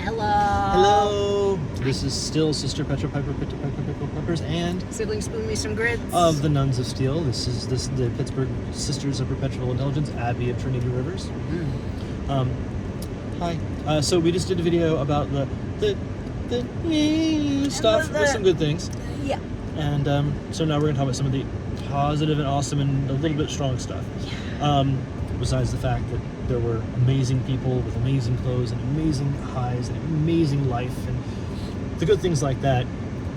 Hello. Hello. This is still Sister Petra, Pyper, Pictapekhov, Peppers, and Sibling, SpoonMe, SomeGrits. of the Nuns of Steel. This is the Pittsburgh Sisters of Perpetual Indulgence, Abbey of Trinity Rivers. Hi. So we just did a video about the stuff with some good things. Yeah. And so now we're going to talk about some of the positive and awesome and a little bit strong stuff. Besides the fact that there were amazing people with amazing clothes and amazing highs and amazing life and the good things like that.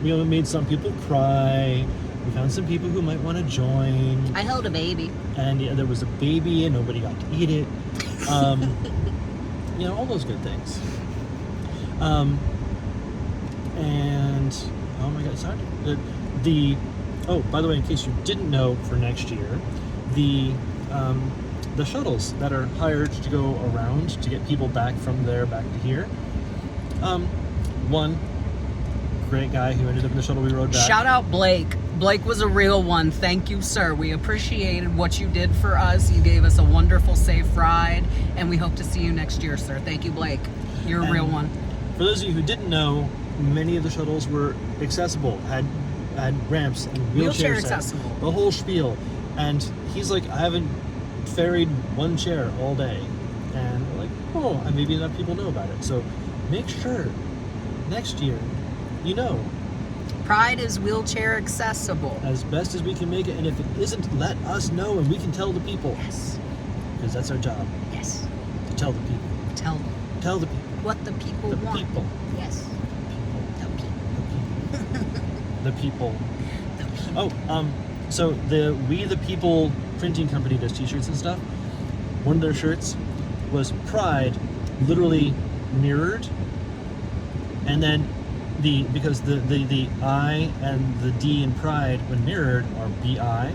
We made some people cry. We found some people who might want to join. I held a baby. And yeah, there was a baby and nobody got to eat it. All those good things. And oh my God, sorry. By the way, in case you didn't know, for next year, the shuttles that are hired to go around to get people back from there back to here. One great guy who ended up in the shuttle we rode back. Shout out Blake. Blake was a real one. Thank you, sir. We appreciated what you did for us. You gave us a wonderful, safe ride, and we hope to see you next year, sir. Thank you, Blake. You're a real one. For those of you who didn't know, many of the shuttles were accessible, had ramps and wheelchair accessible, the whole spiel. And he's like, I haven't ferried one chair all day. And we're like, oh, and maybe enough people know about it. So make sure next year, Pride is wheelchair accessible. as best as we can make it. And if it isn't, let us know and we can tell the people. Yes. Because that's our job. Yes. To tell the people. Tell them. Tell the people. What the people want. The people. Yes. The people. The people. The people. So the We the People printing company does t-shirts and stuff. One of their shirts was Pride, literally mirrored, and then because the I and the D in Pride when mirrored are BI.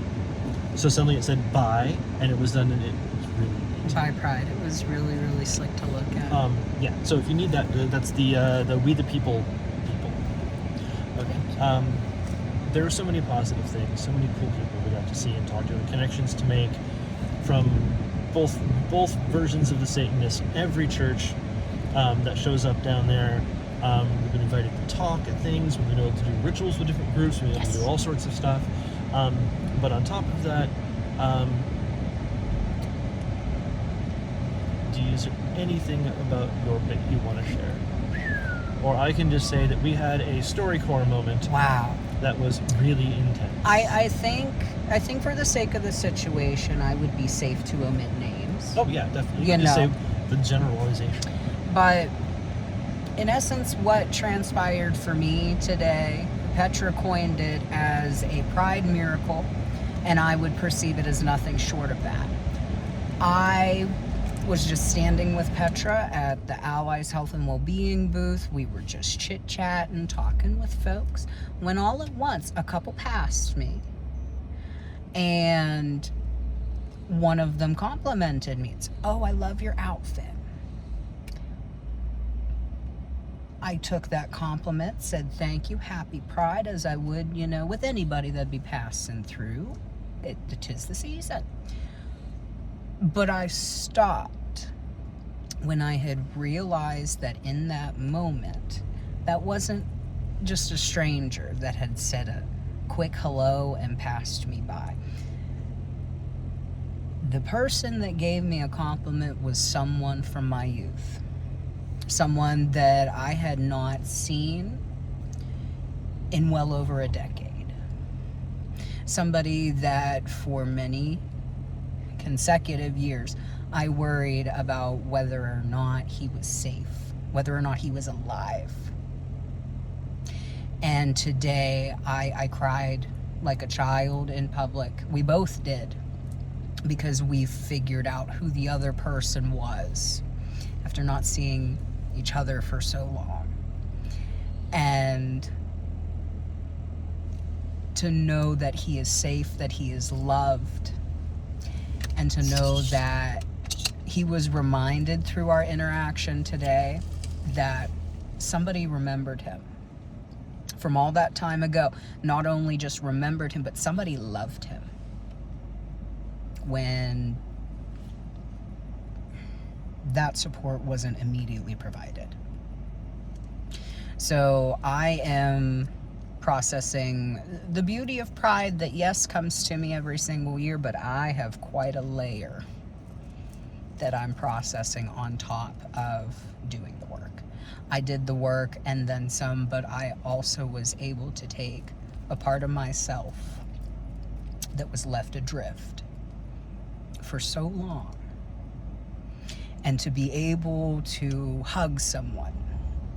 So suddenly it said bi, and it was done, and it was really neat. By Pride. It was really, really slick to look at. So if you need that, that's the We the People. Okay. There are so many positive things, so many cool people we got to see and talk to, and connections to make from both versions of the Satanists. Every church that shows up down there, we've been invited to talk at things. We've been able to do rituals with different groups. We've been able to do all sorts of stuff. But on top of that, is there anything about your bit you want to share? Or I can just say that we had a StoryCorps moment. Wow. That was really intense. I think for the sake of the situation, I would be safe to omit names. Oh yeah, definitely. You can just say the generalization. But in essence, what transpired for me today, Petra coined it as a pride miracle, and I would perceive it as nothing short of that. I was just standing with Petra at the Allies Health and Wellbeing booth. We were just chit-chatting, talking with folks, when all at once a couple passed me, and one of them complimented me. It's, oh, I love your outfit. I took that compliment, said thank you, happy Pride, as I would, with anybody that'd be passing through. It 'tis the season. But I stopped when I had realized that in that moment, that wasn't just a stranger that had said a quick hello and passed me by. The person that gave me a compliment was someone from my youth. Someone that I had not seen in well over a decade. Somebody that for many consecutive years, I worried about whether or not he was safe, whether or not he was alive. And today, I cried like a child in public. We both did, because we figured out who the other person was after not seeing each other for so long. And to know that he is safe, that he is loved, and to know that he was reminded through our interaction today that somebody remembered him from all that time ago. Not only just remembered him, but somebody loved him when that support wasn't immediately provided. So I am processing the beauty of pride that, yes, comes to me every single year, but I have quite a layer that I'm processing on top of doing the work. I did the work and then some, but I also was able to take a part of myself that was left adrift for so long, and to be able to hug someone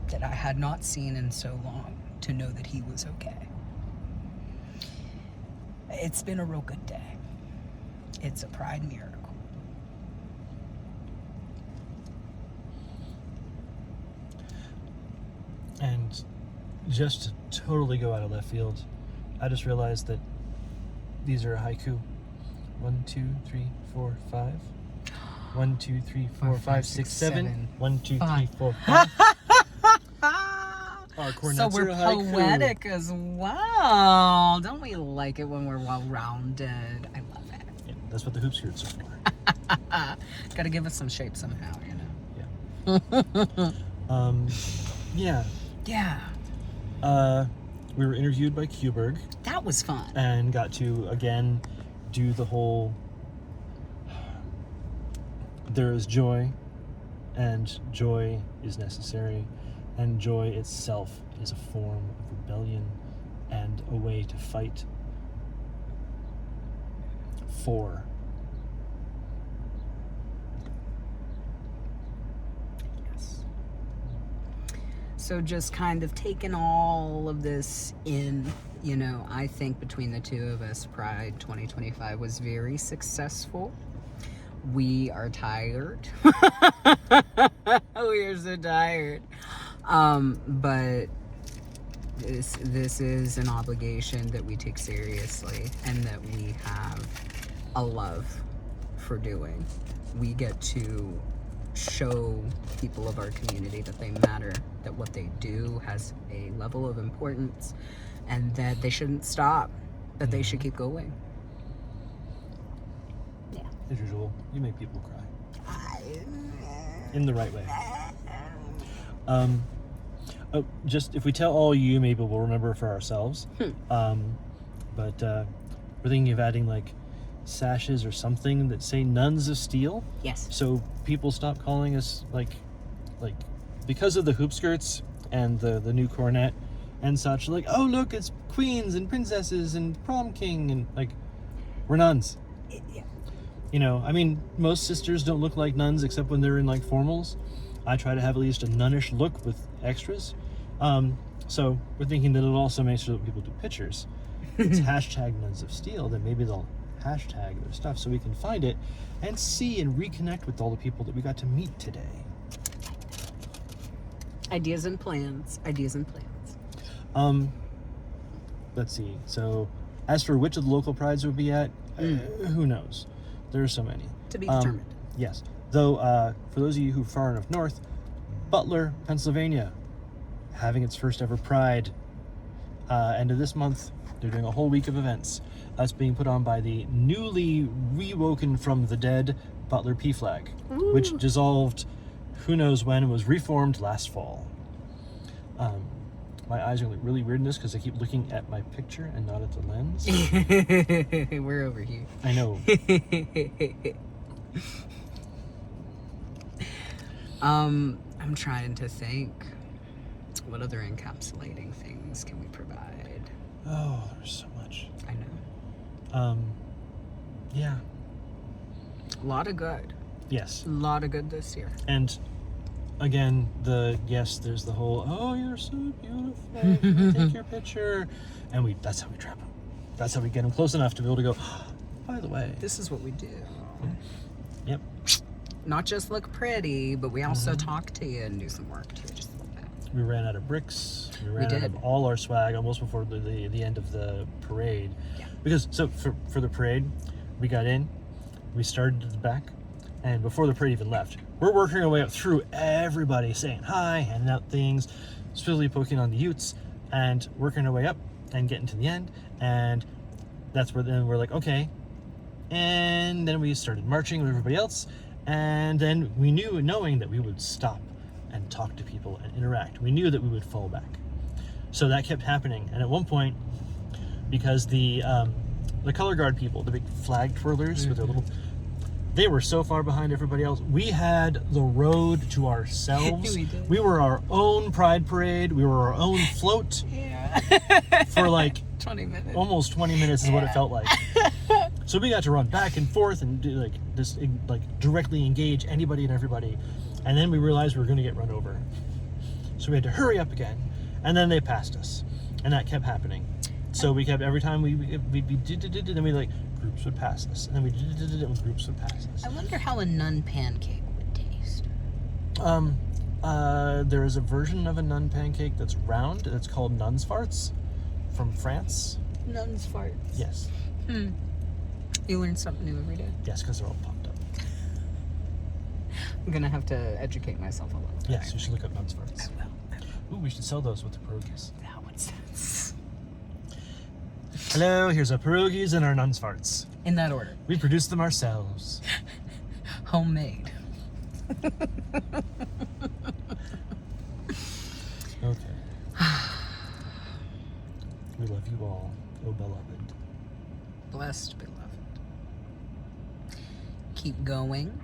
that I had not seen in so long, to know that he was okay. It's been a real good day. It's a pride miracle. And just to totally go out of left field, I just realized that these are a haiku. 1, 2, 3, 4, 5. 1, 2, 3, 4, 5, 6, 7. 1, 2, 3, 4, 5. Our cornets So we're are a haiku. poetic as well. Don't we like it when we're well-rounded? I love it. Yeah, that's what the hoop skirts are for. Got to give us some shape somehow, you know. Yeah. Yeah. We were interviewed by Kuberg That was fun. and got to again do the whole there is joy, and joy is necessary, and joy itself is a form of rebellion and a way to fight for. Yes. So just kind of taking all of this in, you know, I think between the two of us, Pride 2025 was very successful. We are tired. We are so tired. But this is an obligation that we take seriously and that we have a love for doing. We get to show people of our community that they matter, that what they do has a level of importance, and that they shouldn't stop, that they should keep going. Yeah. As usual, you make people cry. In the right way. Just if we tell all you, maybe we'll remember for ourselves. But we're thinking of adding like sashes or something that say Nuns of Steel. Yes. So people stop calling us like because of the hoop skirts and the new cornet and such. Like, oh look, it's queens and princesses and prom king, and like we're nuns. Yeah. You know, I mean, most sisters don't look like nuns except when they're in like formals. I try to have at least a nunnish look with extras. So we're thinking that it'll also make sure that people do pictures. It's hashtag Nuns of Steel, then maybe they'll hashtag their stuff so we can find it and see and reconnect with all the people that we got to meet today. Ideas and plans. Let's see. So as for which of the local prides we'll be at, who knows? There are so many. To be determined. Yes. Though, for those of you who are far enough north, Butler, Pennsylvania, having its first ever Pride. End of this month, they're doing a whole week of events. That's being put on by the newly rewoken from the dead Butler PFLAG, which dissolved who knows when and was reformed last fall. My eyes are really weird in this because I keep looking at my picture and not at the lens. We're over here. I know. I'm trying to think, what other encapsulating things can we provide? Oh, there's so much. I know. Yeah. A lot of good. Yes. A lot of good this year. And again, there's the whole, oh, you're so beautiful, take your picture, and that's how we trap them. That's how we get them close enough to be able to go, oh, by the way, This is what we do. Yep. Not just look pretty, but we also talk to you and do some work too, just a little bit. We ran out of bricks. We ran out of all our swag almost before the end of the parade. Yeah. Because so for the parade, we got in, we started at the back, and before the parade even left, we're working our way up through everybody, saying hi, handing out things, specifically poking on the utes, and working our way up and getting to the end. And that's where then we're like, okay. And then we started marching with everybody else. And then we knew, knowing that we would stop and talk to people and interact. We knew that we would fall back. So that kept happening. And at one point, because the color guard people, the big flag twirlers with their little, they were so far behind everybody else. We had the road to ourselves. We did. We were our own pride parade. We were our own float for like 20 minutes. Almost 20 minutes is what it felt like. So we got to run back and forth and do like this, like directly engage anybody and everybody. And then we realized we were going to get run over. So we had to hurry up again. And then they passed us. And that kept happening. So we kept, every time we did, and then we like, groups would pass us. And then we did, and groups would pass us. I wonder how a nun pancake would taste. There is a version of a nun pancake that's round. It's called Nuns farts from France. Nuns farts. Yes. You learn something new every day. Yes, because they're all popped up. I'm gonna have to educate myself a little bit. Yes, you should look up Nuns farts. I will. Ooh, we should sell those with the pierogies. That would sense. Hello, here's our pierogies and our Nuns farts. In that order. We produce them ourselves. Homemade. Okay. We love you all, oh beloved. Blessed, beloved. Keep going.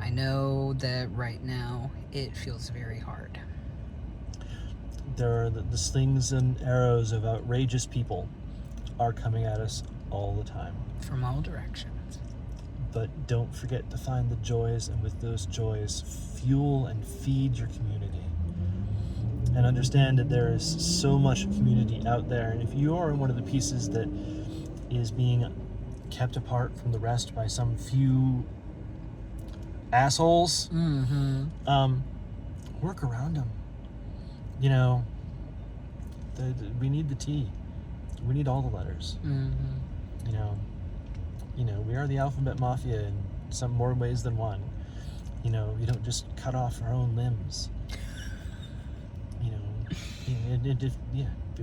I know that right now it feels very hard. There are the slings and arrows of outrageous people are coming at us all the time. From all directions. But don't forget to find the joys, and with those joys, fuel and feed your community. And understand that there is so much community out there, and if you are one of the pieces that is being kept apart from the rest by some few assholes, work around them. You know, we need the T. We need all the letters. You know, we are the alphabet mafia in some more ways than one. You know, you don't just cut off our own limbs. You know,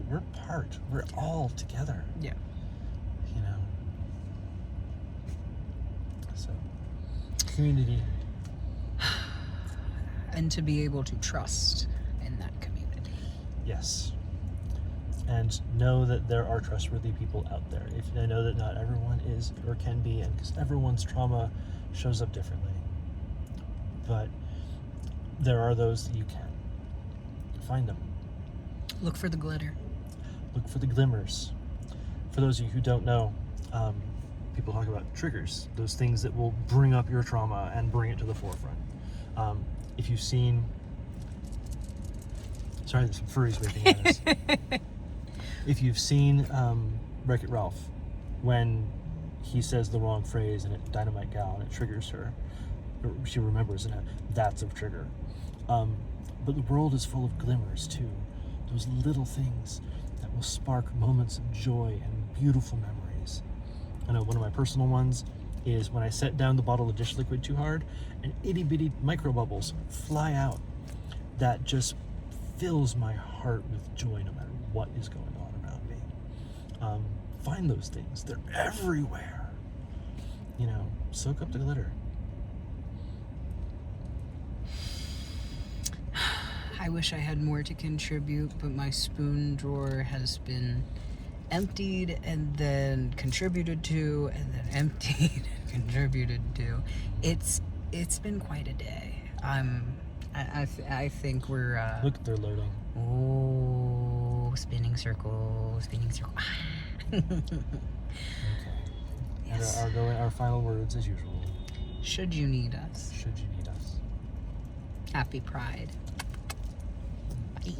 we're part. We're all together. Yeah. You know. So, community. And to be able to trust in that community. Yes. And know that there are trustworthy people out there. I know that not everyone is or can be, and because everyone's trauma shows up differently. But there are those that you can. Find them. Look for the glitter. Look for the glimmers. For those of you who don't know, people talk about triggers, those things that will bring up your trauma and bring it to the forefront. If you've seen... Sorry, there's some furries waving at us. If you've seen Wreck-It Ralph, when he says the wrong phrase and it Dynamite Gal and it triggers her, or she remembers, and that's a trigger. But the world is full of glimmers too. Those little things that will spark moments of joy and beautiful memories. I know one of my personal ones is when I set down the bottle of dish liquid too hard and itty bitty micro bubbles fly out. That just fills my heart with joy no matter what is going on around me. Find those things. They're everywhere. You know, soak up the glitter. I wish I had more to contribute, but my spoon drawer has been emptied and then contributed to, and then emptied and contributed to. It's been quite a day. I think we're Look, they're loading. oh, spinning circle. Okay. Yes. Our final words as usual. Should you need us? Should you need us? Happy Pride. Bye.